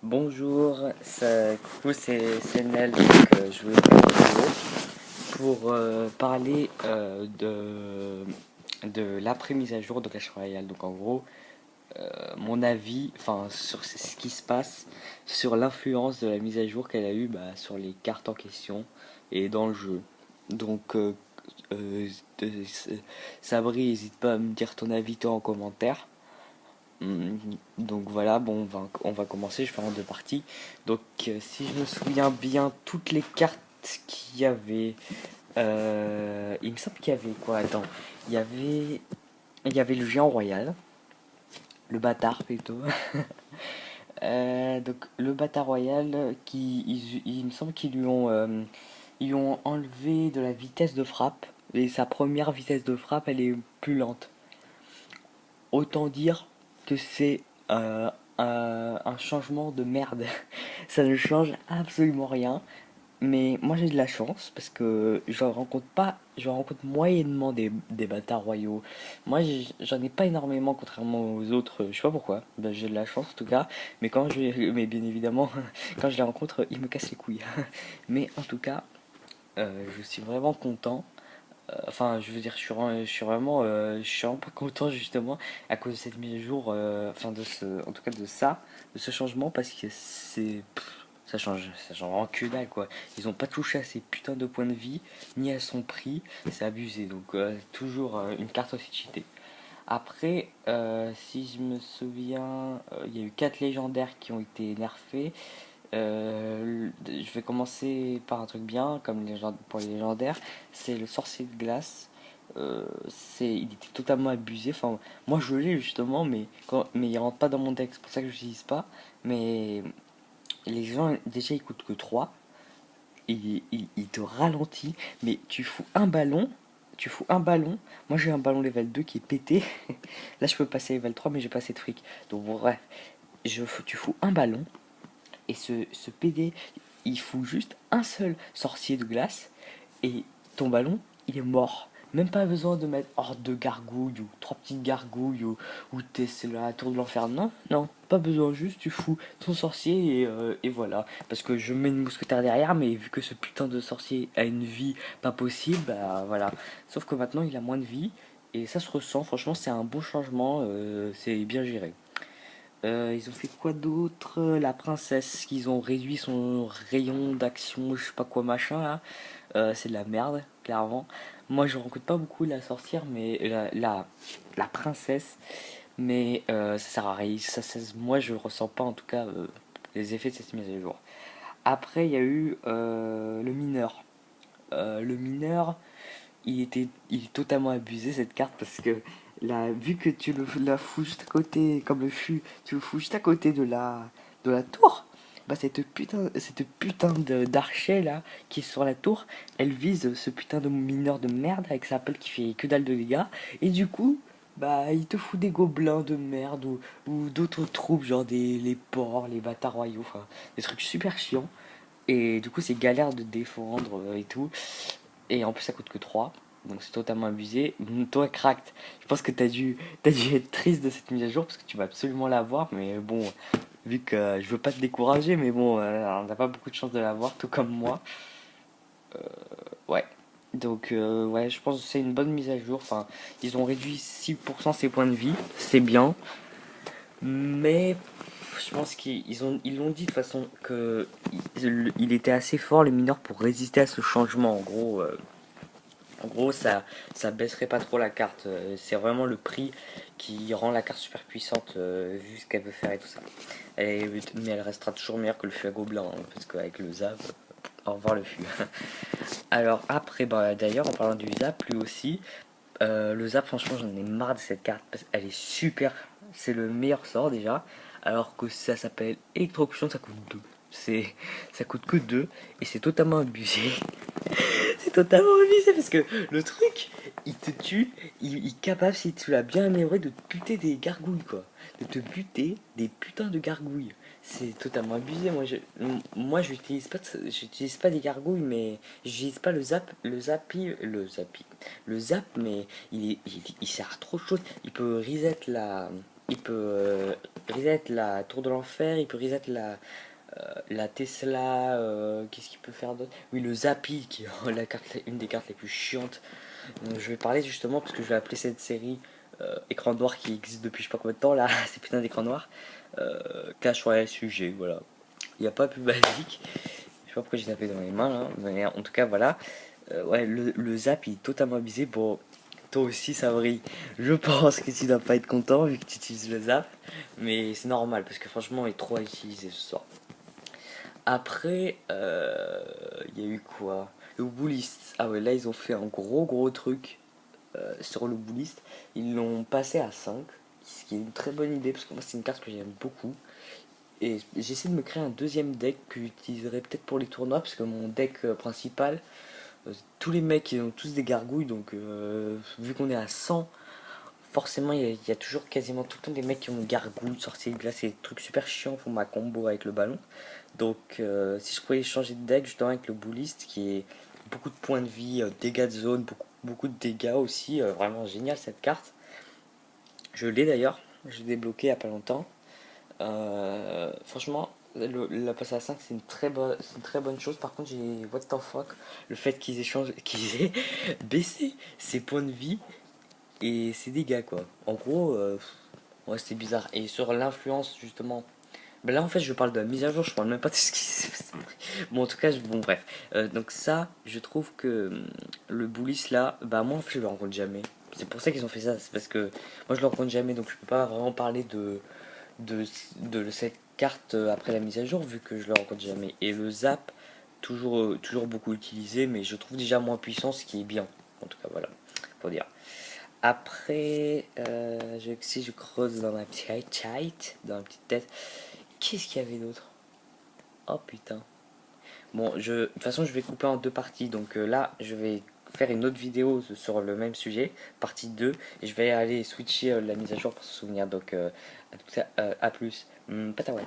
Bonjour, coucou, c'est Nel. Donc, je voulais faire une vidéo pour parler de l'après-mise à jour de Clash Royale. Donc, en gros, mon avis sur ce qui se passe, sur l'influence de la mise à jour qu'elle a eu sur les cartes en question et dans le jeu. Donc, euh, euh, Sabri, n'hésite pas à me dire ton avis toi en commentaire. Donc voilà, bon, on va commencer, je vais faire en deux parties. Donc si je me souviens bien, toutes les cartes qu'il y avait, il me semble qu'il y avait quoi? Attends, il y avait, il y avait le géant royal, le bâtard plutôt. Donc le bâtard royal, il me semble ils lui ont enlevé de la vitesse de frappe. Et sa première vitesse de frappe, elle est plus lente. Autant dire que c'est un changement de merde. Ça ne change absolument rien. Mais moi j'ai de la chance parce que je rencontre moyennement des bâtards royaux. Moi j'en ai pas énormément contrairement aux autres. Je sais pas pourquoi. Ben, j'ai de la chance en tout cas. Mais bien évidemment, quand je les rencontre, ils me cassent les couilles. Mais en tout cas, je suis vraiment content. Enfin, je veux dire, je suis vraiment pas content justement à cause de cette mise à jour, en tout cas de ce changement parce que ça change vraiment que dalle quoi. Ils ont pas touché à ces putains de points de vie ni à son prix, c'est abusé. Donc toujours une carte aussi cheatée. Après, si je me souviens, il y a eu 4 légendaires qui ont été nerfés. Je vais commencer par un truc bien, pour les légendaires, c'est le sorcier de glace. Il était totalement abusé. Enfin, moi je l'ai justement, mais il rentre pas dans mon deck, c'est pour ça que je l'utilise pas. Mais les gens, déjà, ils coûtent que 3. Il te ralentit, mais tu fous un ballon. Moi j'ai un ballon level 2 qui est pété. Là je peux passer level 3, mais j'ai pas assez de fric. Donc bref, tu fous un ballon. Et ce PD, il fout juste un seul sorcier de glace et ton ballon, il est mort. Même pas besoin de mettre hors de gargouilles ou trois petites gargouilles ou c'est la tour de l'enfer. Non, non, pas besoin. Juste tu fous ton sorcier et voilà. Parce que je mets une mousquetaire derrière, mais vu que ce putain de sorcier a une vie pas possible, bah voilà. Sauf que maintenant il a moins de vie et ça se ressent. Franchement, c'est un bon changement. C'est bien géré. Ils ont fait quoi d'autre? La princesse, qu'ils ont réduit son rayon d'action, je sais pas quoi machin là. C'est de la merde, clairement. Moi je rencontre pas beaucoup la sorcière, mais la princesse, mais ça sert à rien. Moi je ressens pas en tout cas les effets de cette mise à jour. Après il y a eu le mineur. Le mineur, il est totalement abusé cette carte parce que vu que la fous juste à côté, comme le fût, tu le fous juste à côté de la tour, bah cette putain d'archer là qui est sur la tour, elle vise ce putain de mineur de merde avec sa pelle qui fait que dalle de dégâts et du coup bah il te fout des gobelins de merde ou d'autres troupes genre les porcs, les bâtards royaux, enfin des trucs super chiants et du coup c'est galère de défendre et tout et en plus, ça coûte que 3. Donc c'est totalement abusé. Toi, Cracked, je pense que t'as dû être triste de cette mise à jour parce que tu vas absolument l'avoir. Mais bon, vu que je veux pas te décourager, mais bon, on n'a pas beaucoup de chance de l'avoir, tout comme moi. Ouais. Donc, ouais, je pense que c'est une bonne mise à jour. Enfin, ils ont réduit 6% ses points de vie. C'est bien. Mais je pense ils l'ont dit de toute façon que il était assez fort, le mineur, pour résister à ce changement. En gros, ça baisserait pas trop la carte. C'est vraiment le prix qui rend la carte super puissante, vu ce qu'elle peut faire et tout ça. Mais elle restera toujours meilleure que le fût à gobelin, hein, parce qu'avec le zap, au revoir le fût. Alors après, bah, d'ailleurs, en parlant du zap, lui aussi, le zap, franchement, j'en ai marre de cette carte, parce qu'elle est super. C'est le meilleur sort déjà, alors que ça s'appelle électrocution, ça coûte 2. Ça coûte que 2 et c'est totalement abusé. C'est totalement abusé parce que le truc, il te tue, il est capable, si tu l'as bien amélioré, de te buter des gargouilles, quoi. De te buter des putains de gargouilles. C'est totalement abusé. Moi j'utilise pas des gargouilles, mais j'utilise pas le zap, mais il sert à trop de choses. Il peut reset il peut reset la tour de l'enfer, il peut reset la Tesla, qu'est-ce qu'il peut faire d'autre? Oui, le Zappy, qui est une des cartes les plus chiantes. Je vais parler justement, parce que je vais appeler cette série écran noir qui existe depuis je sais pas combien de temps là, c'est putain d'écran noir. Clash Royale sujet, voilà. Il n'y a pas plus basique. Je sais pas pourquoi j'ai tapé dans les mains là, mais en tout cas voilà. Ouais, le zap il est totalement abusé. Bon, toi aussi ça brille. Je pense que tu dois pas être content vu que tu utilises le zap, mais c'est normal parce que franchement il est trop à utiliser ce soir. Après, il y a eu quoi? Le bouliste. Ah ouais, là ils ont fait un gros truc sur le bouliste. Ils l'ont passé à 5, ce qui est une très bonne idée parce que moi c'est une carte que j'aime beaucoup. Et j'essaie de me créer un deuxième deck que j'utiliserai peut-être pour les tournois parce que mon deck principal, tous les mecs ils ont tous des gargouilles donc vu qu'on est à 100, forcément il y a toujours quasiment tout le temps des mecs qui ont gargouilles, sorciers de glace, et des trucs super chiants pour ma combo avec le ballon. Donc si je pouvais changer de deck justement avec le bouliste qui est beaucoup de points de vie, dégâts de zone, beaucoup de dégâts aussi, vraiment génial cette carte. Je l'ai d'ailleurs, je l'ai débloqué il n'y a pas longtemps. Franchement, la passe à 5 c'est une très bonne chose. Par contre, j'ai what the fuck le fait qu'ils aient baissé ses points de vie et ses dégâts quoi. En gros, ouais, c'était bizarre. Et sur l'influence justement, ben là en fait je parle de la mise à jour, je parle même pas de ce qui s'est passé. Bon en tout cas, bon bref. Donc ça, je trouve que le bullis là, bah moi en fait je le rencontre jamais. C'est pour ça qu'ils ont fait ça, c'est parce que moi je le rencontre jamais, donc je peux pas vraiment parler de, de cette carte après la mise à jour vu que je le rencontre jamais. Et le zap, toujours beaucoup utilisé, mais je trouve déjà moins puissant, ce qui est bien. En tout cas, voilà, faut dire. Après, si je creuse dans ma petite tête, dans ma petite tête, qu'est-ce qu'il y avait d'autre? Oh putain. Bon, de toute façon, je vais couper en deux parties. Donc là, je vais faire une autre vidéo sur le même sujet, partie 2 et je vais aller switcher la mise à jour pour se souvenir. Donc, à plus. Pataway.